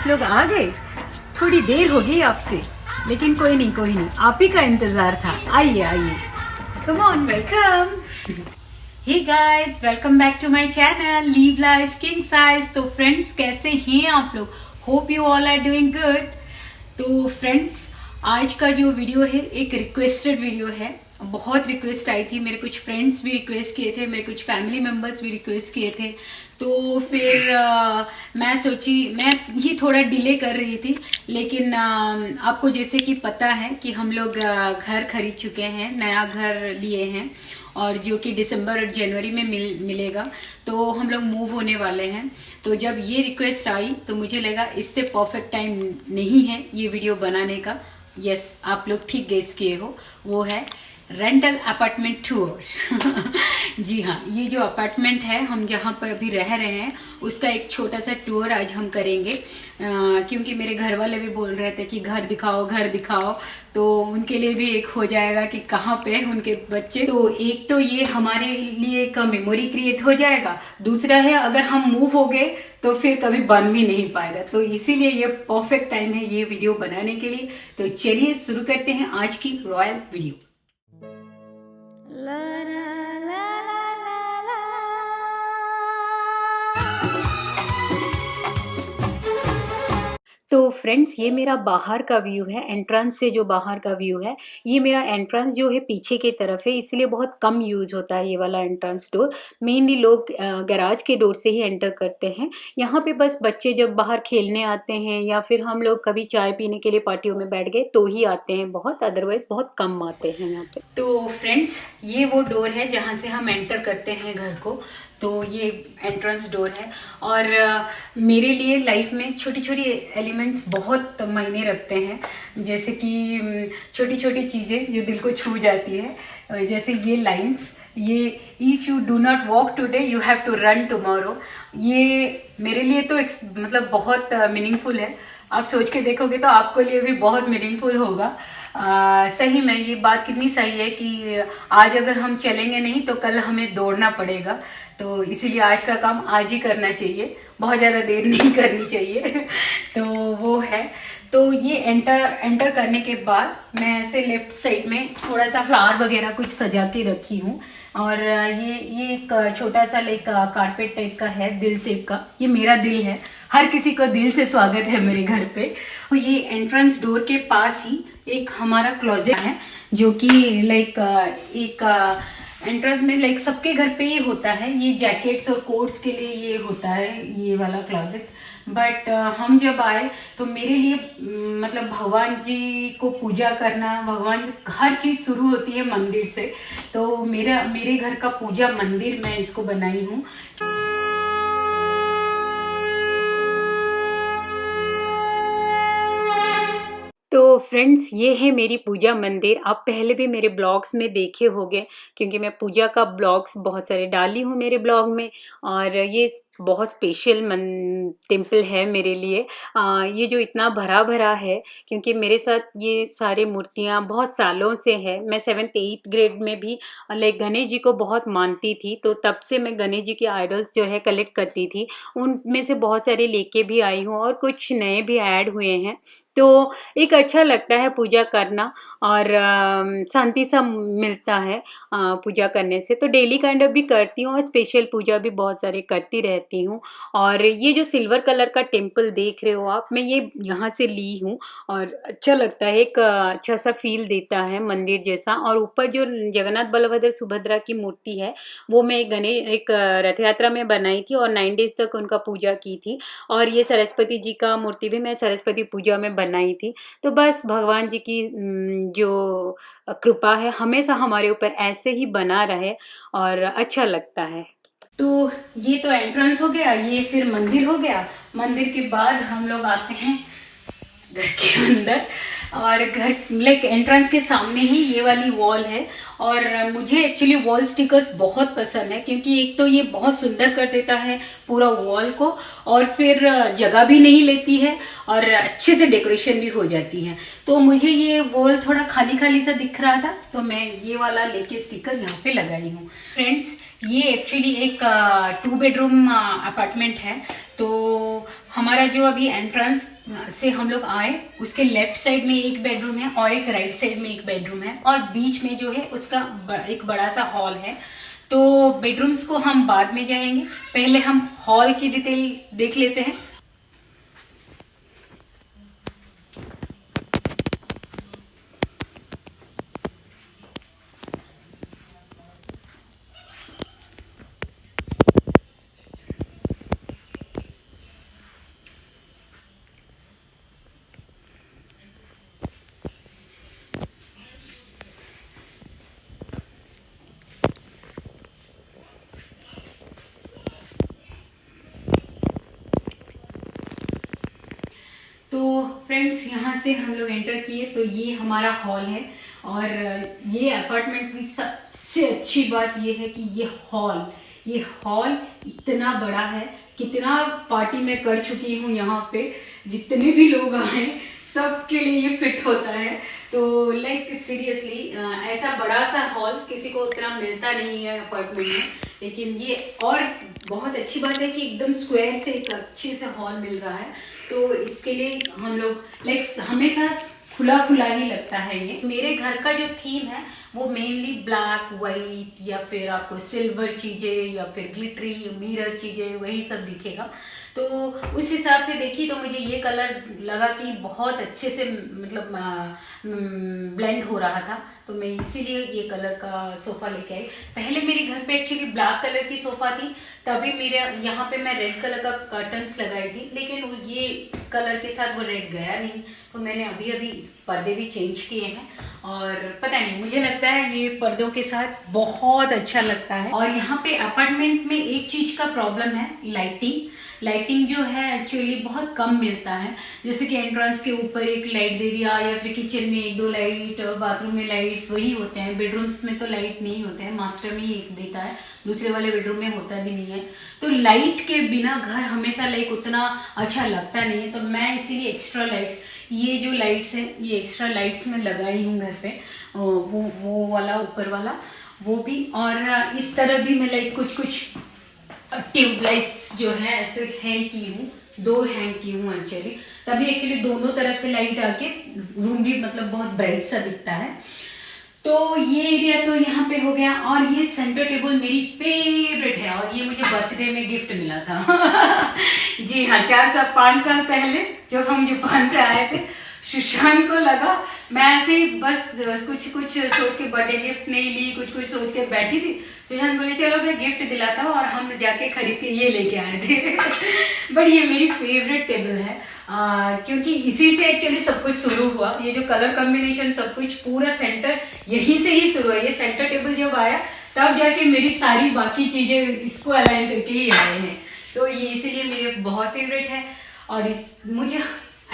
आप लोग आ गए। थोड़ी देर हो गई आपसे, लेकिन कोई नहीं, आप ही का इंतजार था। आइए आइए, come on, welcome. Hey guys, welcome back to my channel live life king size. तो फ्रेंड्स, कैसे हैं आप लोग? Hope you all are doing good. तो फ्रेंड्स, आज का जो वीडियो है एक रिक्वेस्टेड वीडियो है। बहुत रिक्वेस्ट आई थी, मेरे कुछ फ्रेंड्स भी रिक्वेस्ट किए थे, मेरे कुछ फैमिली मेम्बर्स भी रिक्वेस्ट किए थे। तो फिर मैं सोची, मैं ही थोड़ा डिले कर रही थी, लेकिन आपको जैसे कि पता है कि हम लोग घर खरीद चुके हैं, नया घर लिए हैं, और जो कि दिसंबर और जनवरी में मिलेगा। तो हम लोग मूव होने वाले हैं। तो जब ये रिक्वेस्ट आई तो मुझे लगा इससे परफेक्ट टाइम नहीं है ये वीडियो बनाने का। यस, आप लोग ठीक गेस किए हो, वो है रेंटल अपार्टमेंट टूर। जी हाँ, ये जो अपार्टमेंट है हम जहाँ पर अभी रह रहे हैं उसका एक छोटा सा टूर आज हम करेंगे, क्योंकि मेरे घर वाले भी बोल रहे थे कि घर दिखाओ, तो उनके लिए भी एक हो जाएगा कि कहाँ पे उनके बच्चे। तो एक तो ये हमारे लिए एक मेमोरी क्रिएट हो जाएगा, दूसरा है अगर हम मूव हो गए तो फिर कभी बन भी नहीं पाएगा। तो इसीलिए ये परफेक्ट टाइम है ये वीडियो बनाने के लिए। तो चलिए शुरू करते हैं आज की रॉयल वीडियो। तो फ्रेंड्स, ये मेरा बाहर का व्यू है, एंट्रेंस से जो बाहर का व्यू है। ये मेरा एंट्रेंस जो है पीछे की तरफ है, इसलिए बहुत कम यूज होता है ये वाला एंट्रेंस डोर। मेनली लोग गैराज के डोर से ही एंटर करते हैं। यहाँ पे बस बच्चे जब बाहर खेलने आते हैं या फिर हम लोग कभी चाय पीने के लिए पार्टियों में बैठ गए तो ही आते हैं, बहुत अदरवाइज बहुत कम आते हैं यहाँ पे। तो फ्रेंड्स, ये वो डोर है जहाँ से हम एंटर करते हैं घर को। तो ये एंट्रेंस डोर है, और मेरे लिए लाइफ में छोटी छोटी एलिमेंट्स बहुत मायने रखते हैं, जैसे कि छोटी छोटी चीज़ें जो दिल को छू जाती है। जैसे ये लाइंस, ये if you do not walk today you have to run tomorrow, ये मेरे लिए तो मतलब बहुत मीनिंगफुल है। आप सोच के देखोगे तो आपको लिए भी बहुत मीनिंगफुल होगा। सही में ये बात कितनी सही है कि आज अगर हम चलेंगे नहीं तो कल हमें दौड़ना पड़ेगा। तो इसीलिए आज का काम आज ही करना चाहिए, बहुत ज़्यादा देर नहीं करनी चाहिए। तो वो है। तो ये एंटर करने के बाद मैं ऐसे लेफ्ट साइड में थोड़ा सा फ्लावर वगैरह कुछ सजा के रखी हूँ, और ये एक छोटा सा लाइक कारपेट टाइप का है, दिल शेप का। ये मेरा दिल है, हर किसी को दिल से स्वागत है मेरे घर पे। तो ये एंट्रेंस डोर के पास ही एक हमारा क्लोजेट है, जो कि लाइक एक एंट्रेंस में लाइक सबके घर पे ये होता है। ये जैकेट्स और कोट्स के लिए ये होता है, ये वाला क्लोजेट। बट हम जब आए तो मेरे लिए मतलब भगवान जी को पूजा करना, भगवान, हर चीज़ शुरू होती है मंदिर से। तो मेरे घर का पूजा मंदिर मैं इसको बनाई हूँ। तो फ्रेंड्स, ये है मेरी पूजा मंदिर। आप पहले भी मेरे ब्लॉग्स में देखे होंगे, क्योंकि मैं पूजा का ब्लॉग्स बहुत सारे डाली हूँ मेरे ब्लॉग में, और ये बहुत स्पेशल टेम्पल है मेरे लिए। ये जो इतना भरा भरा है, क्योंकि मेरे साथ ये सारे मूर्तियाँ बहुत सालों से है। मैं 7th 8th ग्रेड में भी लाइक गणेश जी को बहुत मानती थी, तो तब से मैं गणेश जी के आइडल्स जो है कलेक्ट करती थी। उनमें से बहुत सारे लेके भी आई हूँ, और कुछ नए भी ऐड हुए हैं। तो एक अच्छा लगता है पूजा करना, और शांति सा मिलता है पूजा करने से। तो डेली काइंड ऑफ भी करती हूँ, और स्पेशल पूजा भी बहुत सारे करती रहती हूँ। और ये जो सिल्वर कलर का टेम्पल देख रहे हो आप, मैं ये यहाँ से ली हूँ, और अच्छा लगता है, एक अच्छा सा फील देता है मंदिर जैसा। और ऊपर जो जगन्नाथ बलभद्र सुभद्रा की मूर्ति है, वो मैं एक रथ यात्रा में बनाई थी, और 9 डेज तक उनका पूजा की थी। और ये सरस्वती जी का मूर्ति भी मैं सरस्वती पूजा में बनाई थी। तो बस भगवान जी की जो कृपा है हमेशा हमारे ऊपर ऐसे ही बना रहे, और अच्छा लगता है। तो ये तो एंट्रेंस हो गया, ये फिर मंदिर हो गया। मंदिर के बाद हम लोग आते हैं घर के अंदर, और घर लाइक एंट्रेंस के सामने ही ये वाली वॉल है। और मुझे एक्चुअली वॉल स्टिकर्स बहुत पसंद है, क्योंकि एक तो ये बहुत सुंदर कर देता है पूरा वॉल को, और फिर जगह भी नहीं लेती है, और अच्छे से डेकोरेशन भी हो जाती है। तो मुझे ये वॉल थोड़ा खाली खाली सा दिख रहा था, तो मैं ये वाला लेके स्टिकर यहाँ पे लगाई हूँ। फ्रेंड्स, ये एक्चुअली एक 2 बेडरूम अपार्टमेंट है। तो हमारा जो अभी एंट्रेंस से हम लोग आए उसके लेफ्ट साइड में एक बेडरूम है और एक राइट साइड में एक बेडरूम है और बीच में जो है उसका एक बड़ा सा हॉल है। तो बेडरूम्स को हम बाद में जाएंगे, पहले हम हॉल की डिटेल देख लेते हैं। तो फ्रेंड्स यहाँ से हम लोग एंटर किए तो ये हमारा हॉल है और ये अपार्टमेंट की सबसे अच्छी बात ये है कि ये हॉल इतना बड़ा है। कितना पार्टी मैं कर चुकी हूँ यहाँ पे, जितने भी लोग आए सबके लिए ये फिट होता है। तो लाइक सीरियसली ऐसा बड़ा सा हॉल किसी को उतना मिलता नहीं है अपार्टमेंट में, लेकिन ये और बहुत अच्छी बात है कि एकदम स्क्वायर से एक अच्छे से हॉल मिल रहा है। तो इसके लिए हम लोग लाइक हमेशा खुला खुला ही लगता है। ये मेरे घर का जो थीम है वो मेनली ब्लैक वाइट या फिर आपको सिल्वर चीज़ें या फिर ग्लिटरी मिरर चीज़ें वही सब दिखेगा। तो उस हिसाब से देखी तो मुझे ये कलर लगा कि बहुत अच्छे से मतलब ब्लेंड हो रहा था, तो मैं इसीलिए ये कलर का सोफ़ा लेके आई। पहले मेरे घर पे एक्चुअली ब्लैक कलर की सोफ़ा थी, तभी मेरे यहाँ पे मैं रेड कलर का कर्टन्स लगाई थी, लेकिन ये कलर के साथ वो रेड गया नहीं, तो मैंने अभी इस पर्दे भी चेंज किए हैं। और पता नहीं, मुझे लगता है ये पर्दों के साथ बहुत अच्छा लगता है। और यहाँ पे अपार्टमेंट में एक चीज़ का प्रॉब्लम है, लाइटिंग जो है एक्चुअली बहुत कम मिलता है। जैसे कि एंट्रेंस के ऊपर एक लाइट दे दिया या फिर किचन में एक दो लाइट, बाथरूम में लाइट्स वही होते हैं। बेडरूम्स में तो लाइट नहीं होते हैं, मास्टर में ही एक देता है, दूसरे वाले बेडरूम में होता भी नहीं है। तो लाइट के बिना घर हमेशा लाइक उतना अच्छा लगता नहीं है। तो मैं इसीलिए एक्स्ट्रा लाइट्स, ये जो लाइट्स है ये एक्स्ट्रा लाइट्स में लगाई हूँ घर पे, वो वाला ऊपर वाला वो भी। और इस तरह भी मैं लाइक कुछ ट्यूबलाइट्स जो है ऐसे हैंग की हूँ, 2 हैंग की हूँ एक्चुअली, तभी एक्चुअली दोनों तरफ से लाइट आके रूम भी मतलब बहुत ब्राइट सा दिखता है। तो ये एरिया तो यहाँ पे हो गया। और ये सेंटर टेबल मेरी फेवरेट है और ये मुझे बर्थडे में गिफ्ट मिला था जी हाँ, 5 साल पहले जब हम जापान से आए थे, सुशांत को लगा, मैं ऐसे ही बस कुछ सोच के बर्थडे गिफ्ट नहीं ली, कुछ सोच के बैठी थी। सुशांत बोले चलो मैं गिफ्ट दिलाता हूँ, और हम जाके खरीद के ये लेके आए थे बट ये मेरी फेवरेट टेबल है क्योंकि इसी से एक्चुअली सब कुछ शुरू हुआ। ये जो कलर कॉम्बिनेशन सब कुछ पूरा सेंटर यहीं से ही शुरू हुआ। ये सेंटर टेबल जब आया तब जाके मेरी सारी बाकी चीजें इसको अलाइन करके ही आए हैं। तो ये इसीलिए मेरे बहुत फेवरेट है। और मुझे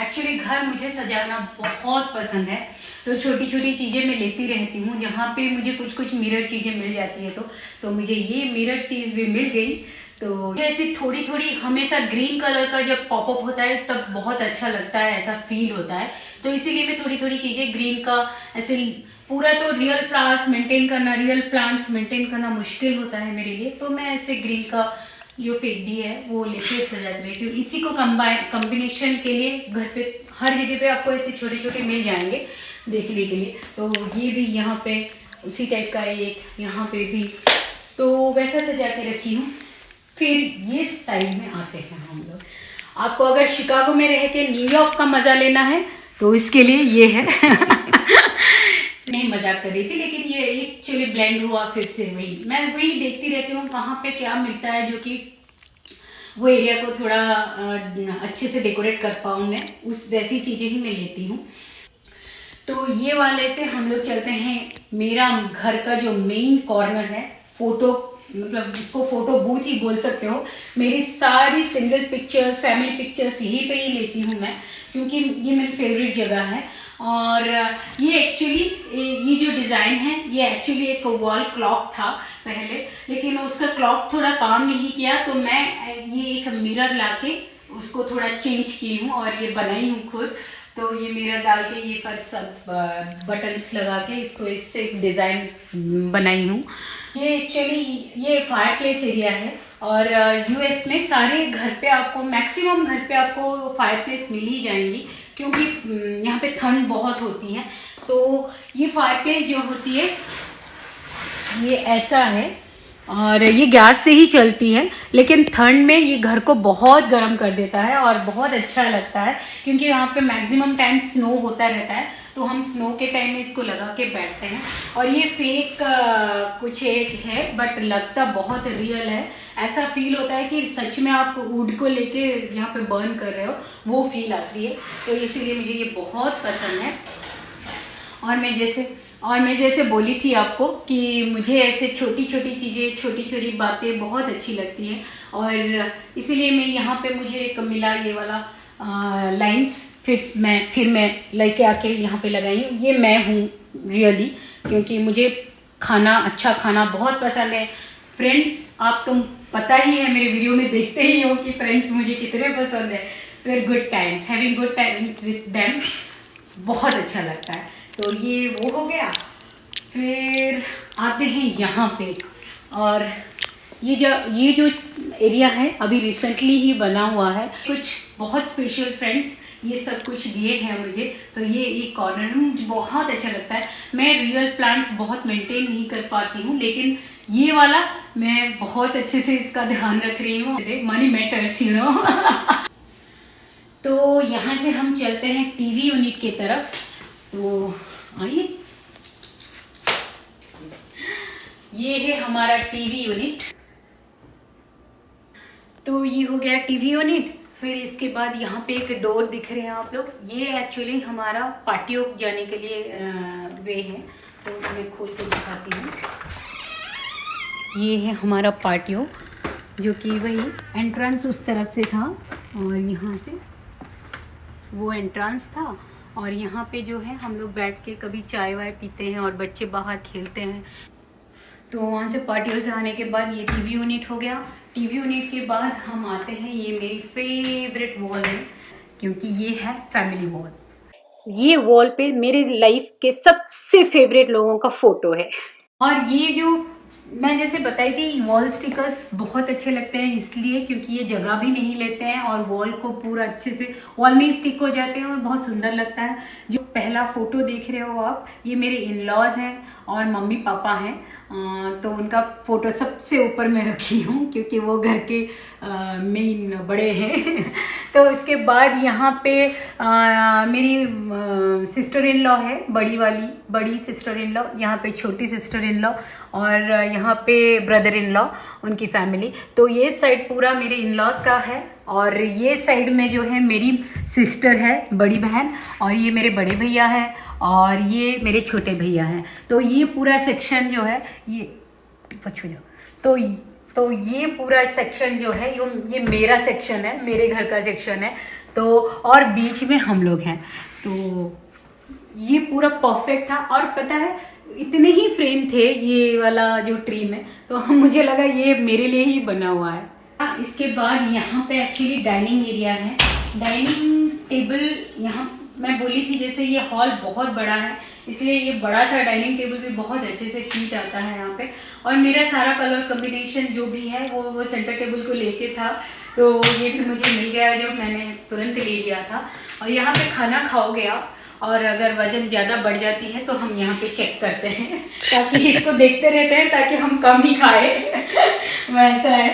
एक्चुअली घर मुझे सजाना बहुत पसंद है, तो छोटी चीज़ें मैं लेती रहती हूँ। जहाँ पे मुझे कुछ मिरर चीज़ें मिल जाती है तो मुझे ये मिरर चीज़ भी मिल गई। तो जैसे थोड़ी हमेशा ग्रीन कलर का जब पॉपअप होता है तब बहुत अच्छा लगता है, ऐसा फील होता है। तो इसीलिए मैं थोड़ी चीज़ें ग्रीन का ऐसे, पूरा तो रियल फ्लावर्स मेंटेन करना, रियल प्लांट्स मेंटेन करना मुश्किल होता है मेरे लिए, तो मैं ऐसे ग्रीन का जो फेडी है वो लेके सजा रहती हूँ। इसी को कॉम्बिनेशन के लिए घर पे हर जगह पे आपको ऐसे छोटे मिल जाएंगे देखने के लिए। तो ये भी यहाँ पे उसी टाइप का एक, यहाँ पे भी तो वैसा सजा के रखी हूँ। फिर ये साइड में आते हैं हम लोग। आपको अगर शिकागो में रह के न्यूयॉर्क का मजा लेना है तो इसके लिए ये है नहीं मजाक कर रही थी, लेकिन ये एक्चुअली ब्लेंड हुआ फिर से। मैं वही देखती रहती हूँ कहाँ पे क्या मिलता है जो कि वो एरिया को थोड़ा अच्छे से डेकोरेट कर पाऊँ मैं, उस वैसी चीज़ें ही मैं लेती हूँ। तो ये वाले से हम लोग चलते हैं मेरा घर का जो मेन कॉर्नर है, फोटो मतलब इसको फोटो बूथ ही बोल सकते हो। मेरी सारी सिंगल पिक्चर्स, फैमिली पिक्चर्स यहीं पे ही लेती हूँ मैं, क्योंकि ये मेरी फेवरेट जगह है। और ये एक्चुअली ये जो डिज़ाइन है ये एक्चुअली एक वॉल क्लॉक था पहले, लेकिन उसका क्लॉक थोड़ा काम नहीं किया, तो मैं ये एक मिरर लाके उसको थोड़ा चेंज की हूँ और ये बनाई हूँ खुद। तो ये मिरर डाल के ये पर सब बटन्स लगा के इसको इससे एक डिज़ाइन बनाई हूँ। ये एक्चुअली ये फायर प्लेस एरिया है और यूएस में सारे घर पे आपको मैक्सिमम घर पे आपको फायर प्लेस मिल ही जाएंगी क्योंकि यहाँ पे ठंड बहुत होती है। तो ये फायर प्लेस जो होती है ये ऐसा है और ये गैस से ही चलती है, लेकिन ठंड में ये घर को बहुत गर्म कर देता है और बहुत अच्छा लगता है क्योंकि यहाँ पे मैक्सिमम टाइम स्नो होता रहता है। तो हम स्नो के टाइम में इसको लगा के बैठते हैं और ये फेक कुछ एक है बट लगता बहुत रियल है। ऐसा फील होता है कि सच में आप वुड को लेके यहाँ पे बर्न कर रहे हो, वो फील आती है। तो इसीलिए मुझे ये बहुत पसंद है। और मैं जैसे बोली थी आपको कि मुझे ऐसे छोटी छोटी चीज़ें, छोटी छोटी बातें बहुत अच्छी लगती हैं और इसीलिए मैं यहाँ पे मुझे एक मिला ये वाला लाइंस, फिर मैं लेके आके यहाँ पे लगाई हूँ। ये मैं हूँ रियली, क्योंकि मुझे अच्छा खाना बहुत पसंद है। फ्रेंड्स, आप तुम पता ही है, मेरे वीडियो में देखते ही हो कि फ्रेंड्स मुझे कितने पसंद है। फिर good times, having good times with them बहुत अच्छा लगता है। तो ये वो हो गया। फिर आते हैं यहाँ पे, और ये जो एरिया है अभी रिसेंटली ही बना हुआ है। कुछ बहुत स्पेशल फ्रेंड्स ये सब कुछ दिए हैं मुझे, तो ये एक कॉर्नर में मुझे बहुत अच्छा लगता है। मैं रियल प्लांट्स बहुत मेंटेन नहीं कर पाती हूँ, लेकिन ये वाला मैं बहुत अच्छे से इसका ध्यान रख रही हूँ। Money matters, you know. तो यहाँ से हम चलते हैं टीवी यूनिट की तरफ। तो आइए, ये है हमारा टीवी यूनिट। तो ये हो गया टीवी यूनिट। फिर इसके बाद यहाँ पे एक डोर दिख रहे हैं आप लोग, ये एक्चुअली हमारा पार्टियों जाने के लिए वे है। तो मैं खोल के दिखाती हूँ। ये है हमारा पार्टियों, जो कि वही एंट्रेंस उस तरफ से था और यहाँ से वो एंट्रेंस था। और यहाँ पे जो है हम लोग बैठ के कभी चाय वाय पीते हैं और बच्चे बाहर खेलते हैं। तो वहाँ से पार्टियों से आने के बाद ये टीवी यूनिट हो गया। टीवी यूनिट के बाद हम आते हैं, ये मेरी फेवरेट वॉल है क्योंकि ये है फैमिली वॉल। ये वॉल पे मेरे लाइफ के सबसे फेवरेट लोगों का फोटो है। और ये जो मैं जैसे बताई थी, वॉल स्टिकर्स बहुत अच्छे लगते हैं इसलिए क्योंकि ये जगह भी नहीं लेते हैं और वॉल को पूरा अच्छे से वॉल में स्टिक हो जाते हैं और बहुत सुंदर लगता है। जो पहला फोटो देख रहे हो आप, ये मेरे इन लॉज हैं और मम्मी पापा हैं। तो उनका फोटो सबसे ऊपर मैं रखी हूँ क्योंकि वो घर के मेन बड़े हैं। तो इसके बाद यहाँ पे मेरी सिस्टर इन लॉ है, बड़ी सिस्टर इन लॉ, यहाँ पे छोटी सिस्टर इन लॉ और यहाँ पे ब्रदर इन लॉ, उनकी फैमिली। तो ये साइड पूरा मेरे इन लॉज का है और ये साइड में जो है मेरी सिस्टर है, बड़ी बहन, और ये मेरे बड़े भैया हैं और ये मेरे छोटे भैया हैं। तो ये पूरा सेक्शन जो है, ये पछू जाओ, तो ये पूरा सेक्शन जो है ये मेरा सेक्शन है, मेरे घर का सेक्शन है। तो और बीच में हम लोग हैं। तो ये पूरा परफेक्ट था। और पता है, इतने ही फ्रेम थे ये वाला जो ट्री में, तो मुझे लगा ये मेरे लिए ही बना हुआ है। इसके बाद यहाँ पे एक्चुअली डाइनिंग एरिया है। डाइनिंग टेबल, यहाँ मैं बोली थी जैसे ये हॉल बहुत बड़ा है, इसलिए ये बड़ा सा डाइनिंग टेबल भी बहुत अच्छे से फिट आता है यहाँ पे। और मेरा सारा कलर कॉम्बिनेशन जो भी है वो सेंटर टेबल को लेके था, तो ये भी मुझे मिल गया जो मैंने तुरंत ले लिया था। और यहाँ पे खाना खाओगे आप, और अगर वजन ज़्यादा बढ़ जाती है तो हम यहाँ पे चेक करते हैं ताकि इसको देखते रहते हैं ताकि हम कम ही खाए। वैसा है।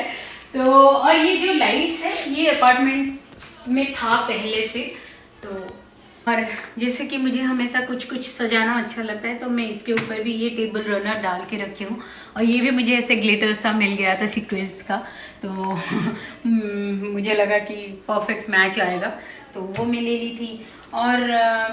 तो और ये जो लाइट्स है ये अपार्टमेंट में था पहले से। तो और जैसे कि मुझे हमेशा कुछ कुछ सजाना अच्छा लगता है, तो मैं इसके ऊपर भी ये टेबल रनर डाल के रखी हूँ। और ये भी मुझे ऐसे ग्लिटर सा मिल गया था सीक्वेंस का, तो मुझे लगा कि परफेक्ट मैच आएगा, तो वो मैं ले ली थी। और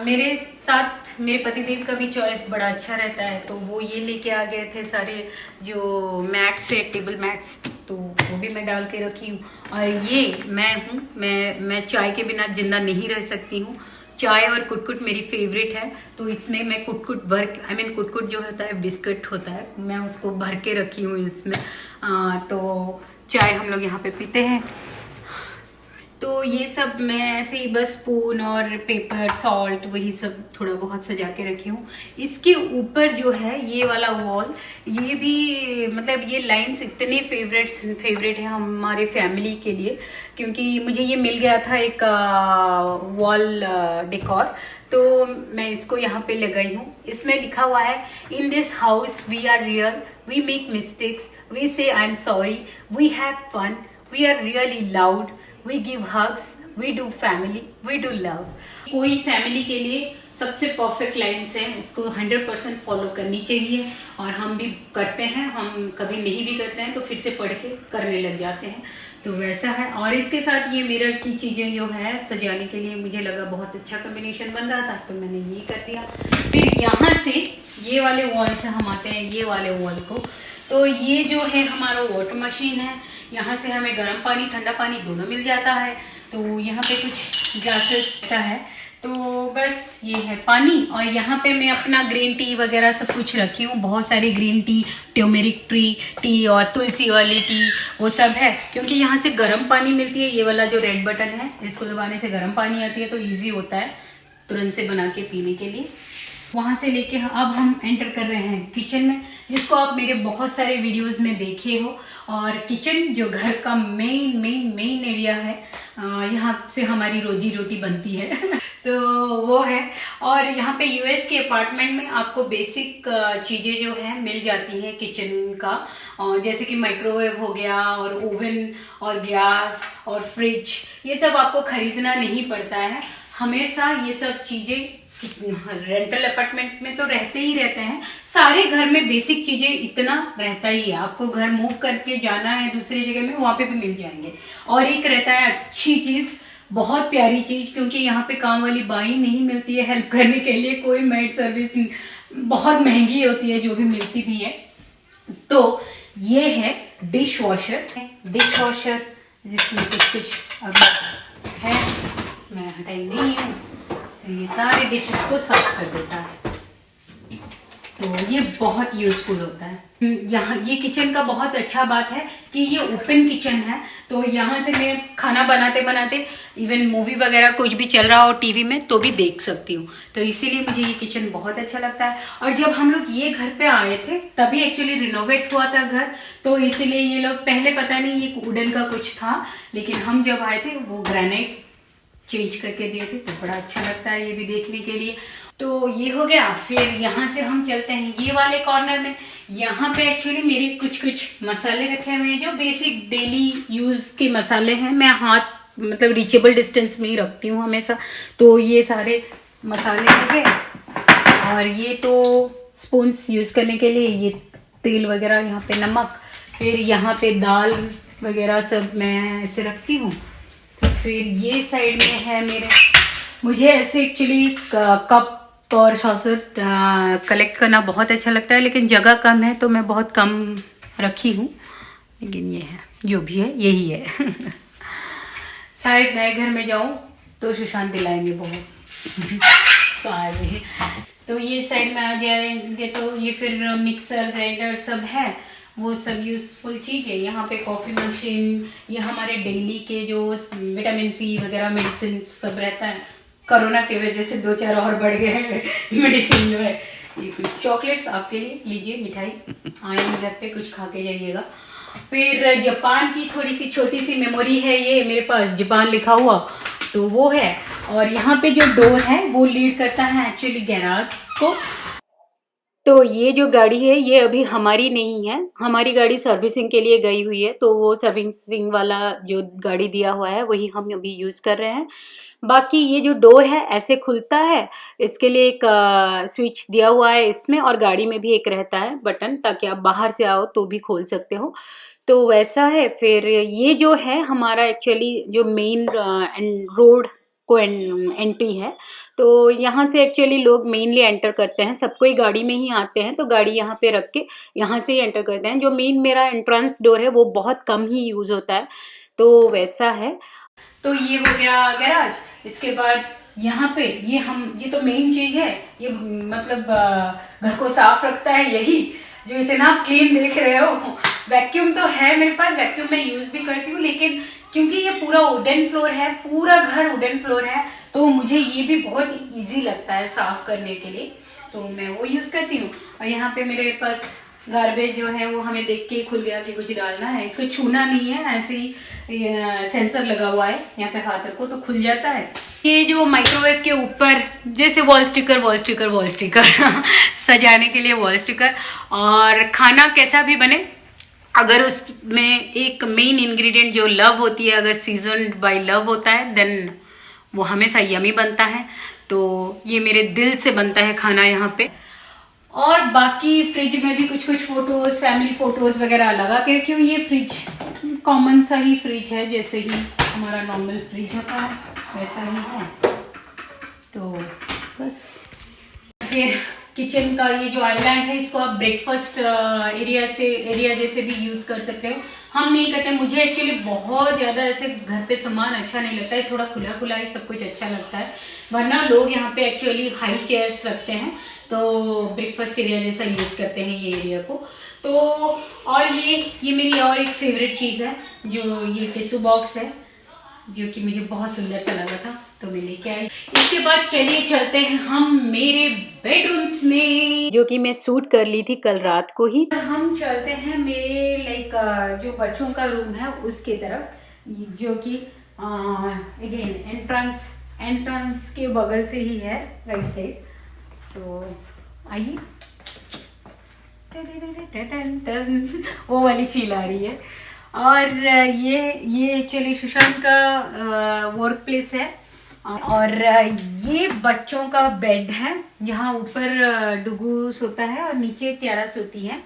मेरे साथ मेरे पतिदेव का भी चॉइस बड़ा अच्छा रहता है, तो वो ये लेके आ गए थे सारे जो मैट्स है, टेबल मैट्स, तो वो भी मैं डाल के रखी हूँ। और ये मैं हूँ, मैं चाय के बिना जिंदा नहीं रह सकती हूँ। चाय और कुटकुट मेरी फेवरेट है, तो इसमें मैं कुटकुट कुटकुट जो होता है बिस्किट होता है, मैं उसको भर के रखी हूँ इसमें। तो चाय हम लोग यहाँ पे पीते हैं। तो ये सब मैं ऐसे ही बस स्पून और पेपर, सॉल्ट, वही सब थोड़ा बहुत सजा के रखी हूँ। इसके ऊपर जो है ये वाला वॉल, ये भी मतलब ये लाइंस इतने फेवरेट है हमारे फैमिली के लिए, क्योंकि मुझे ये मिल गया था एक वॉल डेकोर, तो मैं इसको यहाँ पे लगाई हूँ। इसमें लिखा हुआ है, in this house we are real, we make mistakes, we say I am sorry, we have fun, we are really loud, we give hugs, we do family, we do love. कोई फैमिली के लिए सबसे perfect lines हैं, इसको 100% follow करनी चाहिए और हम भी करते हैं। हम कभी नहीं भी करते हैं तो फिर से पढ़ के करने लग जाते हैं, तो वैसा है। और इसके साथ ये मिरर की चीज़ें जो है सजाने के लिए मुझे लगा बहुत अच्छा कॉम्बिनेशन बन रहा था, तो मैंने ये कर दिया। फिर यहाँ से ये वाले वॉल से हम आते हैं ये वाले वॉल को, तो ये जो है हमारा वाटर मशीन है, यहाँ से हमें गर्म पानी ठंडा पानी दोनों मिल जाता है। तो यहाँ पे कुछ ग्लासेस का है, तो बस ये है पानी। और यहाँ पे मैं अपना ग्रीन टी वगैरह सब कुछ रखी हूँ, बहुत सारी ग्रीन टी, ट्यूमेरिक टी और तुलसी वाली टी, वो सब है। क्योंकि यहाँ से गर्म पानी मिलती है, ये वाला जो रेड बटन है इसको दबाने से गर्म पानी आती है, तो ईजी होता है तुरंत से बना के पीने के लिए। वहाँ से लेके अब हम एंटर कर रहे हैं किचन में, जिसको आप मेरे बहुत सारे वीडियोस में देखे हो। और किचन जो घर का मेन एरिया है, यहाँ से हमारी रोजी रोटी बनती है तो वो है। और यहाँ पे यूएस के अपार्टमेंट में आपको बेसिक चीज़ें जो है मिल जाती हैं किचन का, जैसे कि माइक्रोवेव हो गया और ओवन और गैस और फ्रिज, ये सब आपको खरीदना नहीं पड़ता है। हमेशा ये सब चीज़ें रेंटल अपार्टमेंट में तो रहते ही रहते हैं, सारे घर में बेसिक चीजें इतना रहता ही है। आपको घर मूव करके जाना है दूसरी जगह में, वहां पे भी मिल जाएंगे। और एक रहता है अच्छी चीज, बहुत प्यारी चीज, क्योंकि यहाँ पे काम वाली बाई नहीं मिलती है हेल्प करने के लिए, कोई मेड सर्विस बहुत महंगी होती है जो भी मिलती भी है। तो ये है डिश वॉशर जिसमें कुछ अब है, मैं हटाई नहीं हूँ, ये सारे डिशेस को साफ कर देता है, तो ये बहुत यूजफुल होता है। यहाँ ये किचन का बहुत अच्छा बात है कि ये ओपन किचन है, तो यहाँ से मैं खाना बनाते बनाते इवन मूवी वगैरह कुछ भी चल रहा हो टीवी में तो भी देख सकती हूँ, तो इसीलिए मुझे ये किचन बहुत अच्छा लगता है। और जब हम लोग ये घर पे आए थे तभी एक्चुअली रिनोवेट हुआ था घर, तो इसीलिए ये लोग पहले पता नहीं ये वुडन का कुछ था, लेकिन हम जब आए थे वो ग्रेनाइट चेंज करके दिए थे, तो बड़ा अच्छा लगता है ये भी देखने के लिए। तो ये हो गया। फिर यहाँ से हम चलते हैं ये वाले कॉर्नर में, यहाँ पे एक्चुअली मेरे कुछ मसाले रखे हुए हैं जो बेसिक डेली यूज के मसाले हैं। मैं हाथ मतलब रीचेबल डिस्टेंस में ही रखती हूँ हमेशा, तो ये सारे मसाले हो गए। और ये तो स्पून्स यूज करने के लिए, ये तेल वगैरह, यहाँ पे नमक, फिर यहाँ पे दाल वगैरह सब मैं ऐसे रखती हूँ। फिर ये साइड में है मुझे ऐसे एक्चुअली कप और सॉसर कलेक्ट करना बहुत अच्छा लगता है, लेकिन जगह कम है तो मैं बहुत कम रखी हूँ, लेकिन ये है जो भी है यही है शायद नए घर में जाऊँ तो सुशांत दिलाएंगे बहुत सारे। तो ये साइड में आ जाएंगे तो ये फिर मिक्सर ग्राइंडर सब है, वो सब यूजफुल चीज़ है। यहाँ पे कॉफ़ी मशीन, ये हमारे डेली के जो विटामिन सी वगैरह मेडिसिन सब रहता है, कोरोना की वजह से 2-4 और बढ़ गए हैं मेडिसिन जो है। ये कुछ चॉकलेट्स आपके लिए, लीजिए मिठाई, आए घर पे कुछ खा के जाइएगा। फिर जापान की थोड़ी सी छोटी सी मेमोरी है, ये मेरे पास जापान लिखा हुआ तो वो है। और यहाँ पे जो डोर है वो लीड करता है एक्चुअली गैराज को। तो ये जो गाड़ी है ये अभी हमारी नहीं है, हमारी गाड़ी सर्विसिंग के लिए गई हुई है, तो वो सर्विसिंग वाला जो गाड़ी दिया हुआ है वही हम अभी यूज़ कर रहे हैं। बाकी ये जो डोर है ऐसे खुलता है, इसके लिए एक स्विच दिया हुआ है इसमें, और गाड़ी में भी एक रहता है बटन, ताकि आप बाहर से आओ तो भी खोल सकते हो, तो वैसा है। फिर ये जो है हमारा एक्चुअली जो मेन रोड को एंट्री है, तो यहाँ से एक्चुअली लोग मेनली एंटर करते हैं, सब कोई गाड़ी में ही आते हैं, तो गाड़ी यहाँ पे रख के यहाँ से ही एंटर करते हैं। जो मेन मेरा एंट्रेंस डोर है वो बहुत कम ही यूज़ होता है, तो वैसा है। तो ये हो गया गैराज। इसके बाद यहाँ पे ये तो मेन चीज़ है, ये मतलब घर को साफ रखता है, यही जो इतना क्लीन देख रहे हो वैक्यूम तो है मेरे पास, वैक्यूम मैं यूज भी करती हूँ, लेकिन क्योंकि ये पूरा वुडन फ्लोर है, पूरा घर वुडन फ्लोर है, तो मुझे ये भी बहुत इजी लगता है साफ करने के लिए, तो मैं वो यूज करती हूँ। और यहाँ पे मेरे पास गार्बेज जो है वो हमें देख के ही खुल गया कि कुछ डालना है, इसको छूना नहीं है, ऐसे ही सेंसर लगा हुआ है, यहाँ पे हाथ रखो तो खुल जाता है। ये जो माइक्रोवेव के ऊपर जैसे वॉल स्टिकर सजाने के लिए वॉल स्टिकर, और खाना कैसा भी बने अगर उसमें एक मेन इंग्रेडिएंट जो लव होती है, अगर सीजन्ड बाय लव होता है देन वो हमेशा यमी बनता है। तो ये मेरे दिल से बनता है खाना यहाँ पे। और बाकी फ्रिज में भी कुछ कुछ फोटोज, फैमिली फोटोज वगैरह लगा के रखी हुई। ये फ्रिज कॉमन सा ही फ्रिज है, जैसे ही हमारा नॉर्मल फ्रिज होता है वैसा ही है। तो बस फिर किचन का ये जो आइलैंड है, इसको आप ब्रेकफास्ट एरिया जैसे भी यूज कर सकते हो। हम नहीं करते, मुझे एक्चुअली बहुत ज्यादा ऐसे घर पे सामान अच्छा नहीं लगता है, थोड़ा खुला खुला ही सब कुछ अच्छा लगता है, वरना लोग यहाँ पे एक्चुअली हाई चेयर्स रखते हैं, तो ब्रेकफास्ट एरिया जैसा यूज करते हैं ये एरिया को। तो और ये मेरी और एक फेवरेट चीज है, जो ये टिश्यू बॉक्स है, जो कि मुझे बहुत सुंदर सा लगा था तो मैं लेके आई। इसके बाद चलिए चलते हैं हम मेरे बेडरूम्स में, जो कि मैं शूट कर ली थी कल रात को ही। हम चलते हैं मेरे जो बच्चों का रूम है उसके तरफ, जो कि अगेन एंट्रेंस के बगल से ही है, राइट साइड। तो आइए, वो वाली फील आ रही है। और ये एक्चुअली सुशांत का वर्क प्लेस है, और ये बच्चों का बेड है, यहाँ ऊपर डुगू सोता है और नीचे ट्यारा सोती है।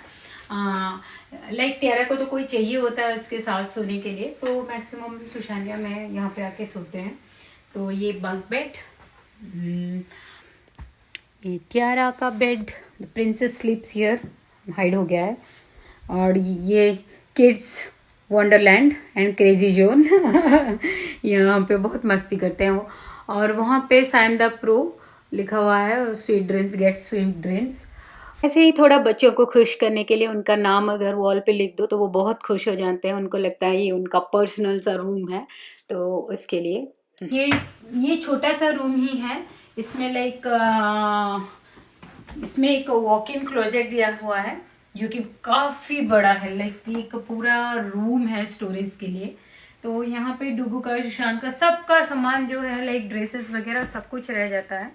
लाइक ट्यारा को तो कोई चाहिए होता है उसके साथ सोने के लिए, तो मैक्सिमम सुशांत या मैं यहाँ पे आके सोते हैं। तो ये बंक बेड, ये ट्यारा का bed, the princess स्लीप्स here, hide हो गया है। और ये kids Wonderland and crazy zone यहाँ पे बहुत मस्ती करते हैं वो। और वहाँ पे साइन द प्रो लिखा हुआ है, sweet dreams get sweet dreams. ऐसे ही थोड़ा बच्चों को खुश करने के लिए उनका नाम अगर वॉल पे लिख दो तो वो बहुत खुश हो जाते हैं, उनको लगता है ये उनका पर्सनल सा रूम है, तो उसके लिए ये छोटा सा रूम ही है। इसमें इसमें एक वॉक इन क्लोजेट दिया हुआ है, जो कि काफ़ी बड़ा है, लाइक एक पूरा रूम है स्टोरेज के लिए। तो यहाँ पे डुगू का, सुशांत का, सबका सामान जो है लाइक ड्रेसेस वगैरह सब कुछ रह जाता है।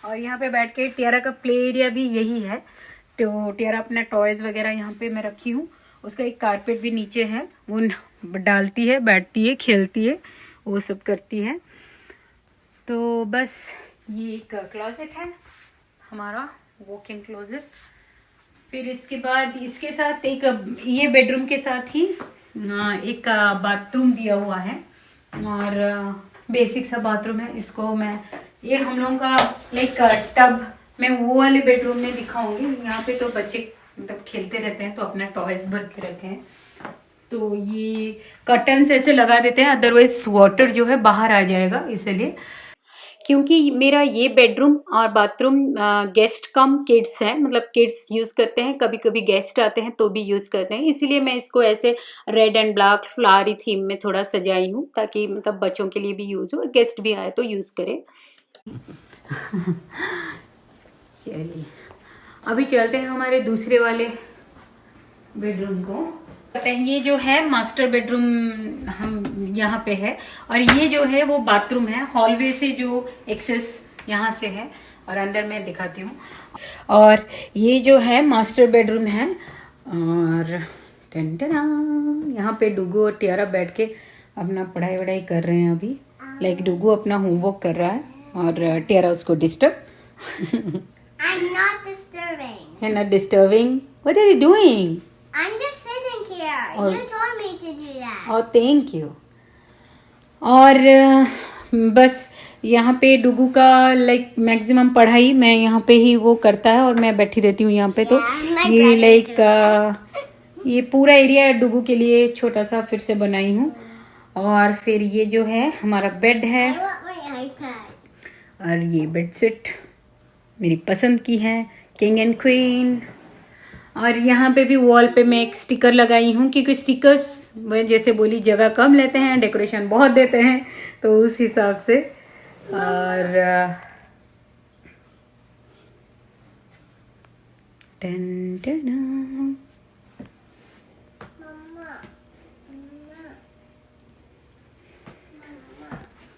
और यहाँ पे बैठ के ट्यारा का प्ले एरिया भी यही है, तो ट्यारा अपना टॉयज़ वगैरह यहाँ पे मैं रखी हूँ। उसका एक कारपेट भी नीचे है, वो डालती है, बैठती है, खेलती है, वो सब करती है। तो बस ये एक क्लोजेट है हमारा, वॉक इन क्लोजेट। फिर इसके बाद इसके साथ एक, ये बेडरूम के साथ ही एक बाथरूम दिया हुआ है, और बेसिक सा बाथरूम है। इसको मैं, ये हम लोगों का लाइक टब, मैं वो वाले बेडरूम में दिखाऊंगी। यहाँ पे तो बच्चे मतलब खेलते रहते हैं, तो अपना टॉयज भर के रखे हैं। तो ये कर्टन्स ऐसे लगा देते हैं, अदरवाइज वाटर जो है बाहर आ जाएगा, इसलिए। क्योंकि मेरा ये बेडरूम और बाथरूम गेस्ट कम किड्स है, मतलब किड्स यूज़ करते हैं, कभी कभी गेस्ट आते हैं तो भी यूज़ करते हैं, इसीलिए मैं इसको ऐसे red and black flowery theme में थोड़ा सजाई हूँ, ताकि मतलब बच्चों के लिए भी यूज़ हो और गेस्ट भी आए तो यूज़ करें। चलिए अभी चलते हैं हमारे दूसरे वाले बेडरूम को। ये जो है मास्टर बेडरूम हम यहाँ पे है, और ये जो है वो बाथरूम है, हॉलवे से जो एक्सेस यहाँ से है, और अंदर मैं दिखाती हूँ। और ये जो है मास्टर बेडरूम है, और यहाँ पे डुगू और ट्यारा बैठ के अपना पढ़ाई वढ़ाई कर रहे हैं अभी। लाइक डुगू अपना होमवर्क कर रहा है और ट्यारा उसको disturb. I'm not disturbing. You're not disturbing? What are you doing? I'm just sitting here. You told me to do that. Oh, thank you. और बस यहाँ पे डुगू का लाइक मैक्सिमम पढ़ाई मैं यहाँ पे ही वो करता है, और मैं बैठी रहती हूँ यहाँ पे। तो ये लाइक ये पूरा एरिया डुगू के लिए छोटा सा फिर से बनाई हूँ। और फिर ये जो है हमारा बेड है, I want my iPad. और ये बेडशीट मेरी पसंद की है, किंग एंड क्वीन। और यहाँ पे भी वॉल पे मैं एक स्टिकर लगाई हूँ, क्योंकि स्टिकर्स जैसे बोली जगह कम लेते हैं, डेकोरेशन बहुत देते हैं, तो उस हिसाब से। और टन टन।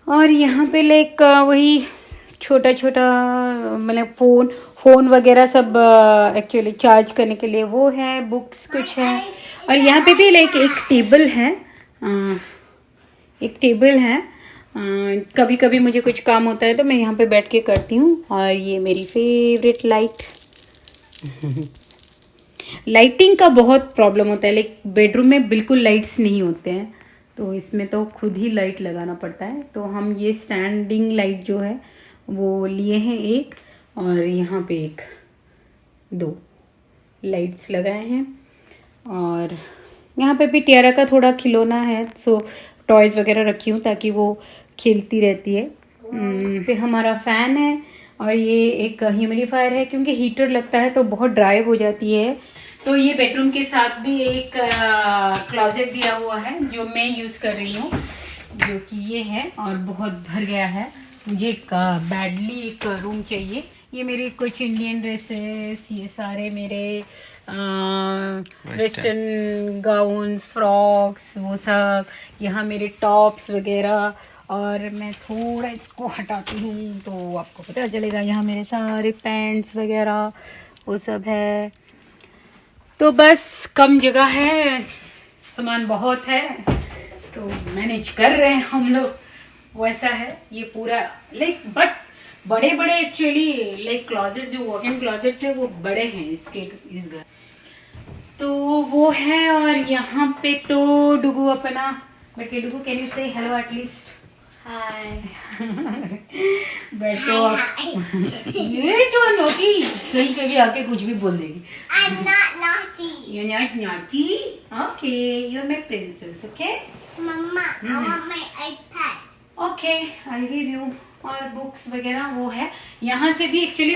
और यहाँ पे लाइक वही छोटा छोटा मतलब फ़ोन वगैरह सब एक्चुअली चार्ज करने के लिए वो है, बुक्स कुछ है। और यहाँ पे भी लाइक एक टेबल है, कभी कभी मुझे कुछ काम होता है तो मैं यहाँ पे बैठ के करती हूँ। और ये मेरी फेवरेट लाइटिंग का बहुत प्रॉब्लम होता है, लाइक बेडरूम में बिल्कुल लाइट्स नहीं होते हैं, तो इसमें तो खुद ही लाइट लगाना पड़ता है। तो हम ये स्टैंडिंग लाइट जो है वो लिए हैं एक, और यहाँ पे एक 2 लाइट्स लगाए हैं। और यहाँ पे भी टियारा का थोड़ा खिलौना है, सो टॉयज़ वगैरह रखी हूँ ताकि वो खेलती रहती है। पे हमारा फ़ैन है, और ये एक ह्यूमिडिफायर है, क्योंकि हीटर लगता है तो बहुत ड्राई हो जाती है। तो ये बेडरूम के साथ भी एक क्लोजेट दिया हुआ है जो मैं यूज़ कर रही हूँ, जो कि ये है और बहुत भर गया है। मुझे बैडली एक रूम चाहिए। ये मेरे कुछ इंडियन ड्रेसेस, ये सारे मेरे वेस्टर्न गाउन्स, फ्रॉक्स, वो सब, यहाँ मेरे टॉप्स वगैरह। और मैं थोड़ा इसको हटाती हूँ तो आपको पता चलेगा, यहाँ मेरे सारे पैंट्स वगैरह वो सब है। तो बस कम जगह है, सामान बहुत है, तो मैनेज कर रहे हैं हम लोग, वैसा है ये पूरा। लाइक बट बड़े बड़े एक्चुअली लाइक क्लॉजेट, जो वॉक इन क्लॉजेट्स है वो बड़े हैं इसके, इस घर तो वो है। और यहाँ पे तो डुगू अपना, बट डुगू कैन यू से हेलो एटलीस्ट? हाय। बैठो आप। ये तो नोटी, कहीं पे भी आके कुछ भी बोल देगी। I'm not naughty. You're not naughty? Okay, you're my princess, okay? Mama, I want my iPad. Okay, I'll give you। और बुक्स वगैरह वो है। यहाँ से भी एक्चुअली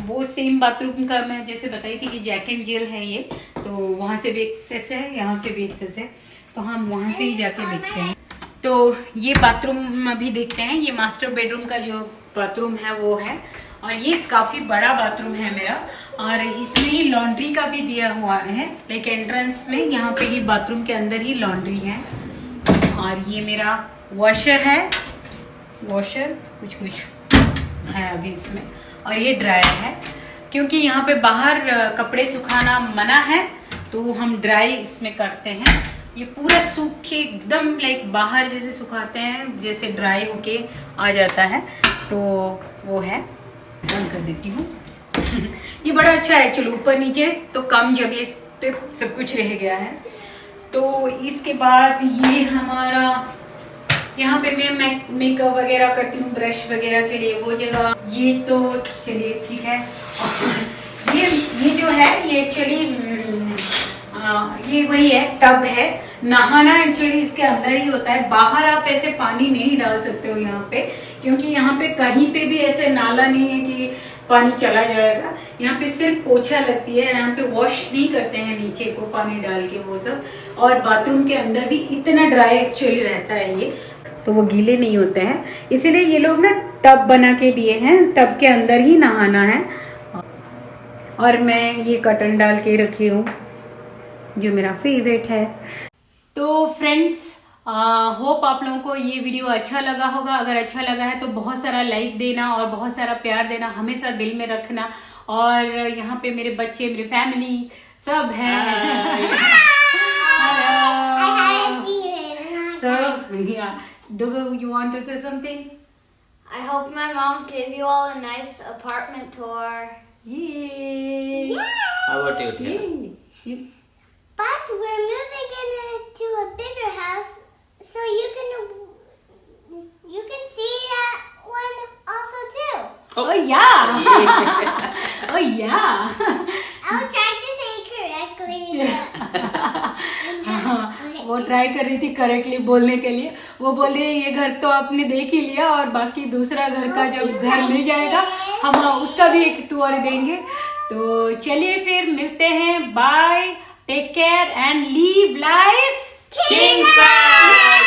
वो सेम बाथरूम का मैं जैसे बताई थी कि जैक एंड जिल है ये, तो वहाँ से भी एक्सेस है, यहाँ से भी एक्सेस है, तो हम वहाँ से ही जाके देखते हैं। तो ये बाथरूम अभी देखते हैं। ये मास्टर बेडरूम का जो बाथरूम है वो है, और ये काफ़ी बड़ा बाथरूम है मेरा, और इसमें ही लॉन्ड्री का भी दिया हुआ है, लाइक एंट्रेंस में यहाँ पे ही बाथरूम के अंदर ही लॉन्ड्री है। और ये मेरा वॉशर है, वॉशर कुछ है अभी इसमें, और ये ड्रायर है, क्योंकि यहाँ पे बाहर कपड़े सुखाना मना है, तो हम ड्राई इसमें करते हैं। ये पूरा सूख के एकदम लाइक बाहर जैसे सुखाते हैं, जैसे ड्राई होके आ जाता है, तो वो है। बंद कर देती हूँ। ये बड़ा अच्छा है एक्चुअली, ऊपर नीचे तो कम जगह पे सब कुछ रह गया है। तो इसके बाद ये हमारा, यहाँ पे मैं मेकअप वगैरह करती हूँ, ब्रश वगैरह के लिए वो जगह, ये तो चलिए ठीक है। ये जो है ये एक्चुअली ये वही है, टब है, नहाना एक्चुअली इसके अंदर ही होता है। बाहर आप ऐसे पानी नहीं डाल सकते हो यहाँ पे, क्योंकि यहाँ पे कहीं पे भी ऐसे नाला नहीं है कि पानी चला जाएगा। यहाँ पे सिर्फ पोछा लगती है, यहाँ पे वॉश नहीं करते हैं नीचे को पानी डाल के वो सब। और बाथरूम के अंदर भी इतना ड्राई एक्चुअली रहता है ये, तो वो गीले नहीं होते हैं, इसीलिए ये लोग ना टब बना के दिए हैं, टब के अंदर ही नहाना है। और मैं ये कर्टन डाल के रखी हूँ जो मेरा फेवरेट है। तो फ्रेंड्स, होप आप लोगों को ये वीडियो अच्छा लगा होगा। अगर अच्छा लगा है तो बहुत सारा लाइक देना और बहुत सारा प्यार देना, हमेशा दिल में रखना। और यहाँ पे मेरे बच्चे, मेरी फैमिली सब है। Dugu, you want to say something? I hope my mom gave you all a nice apartment tour. Yay! How about you, Tia? You, But we're moving into a bigger house, so you can see that one also too. oh yeah! oh yeah! I'll try to say it correctly. वो try कर रही थी correctly बोलने के लिए। वो बोल रही है ये घर तो आपने देख ही लिया, और बाकी दूसरा घर का जब घर मिल जाएगा हम उसका भी एक टूर देंगे। तो चलिए फिर मिलते हैं, bye, take care and live life King size!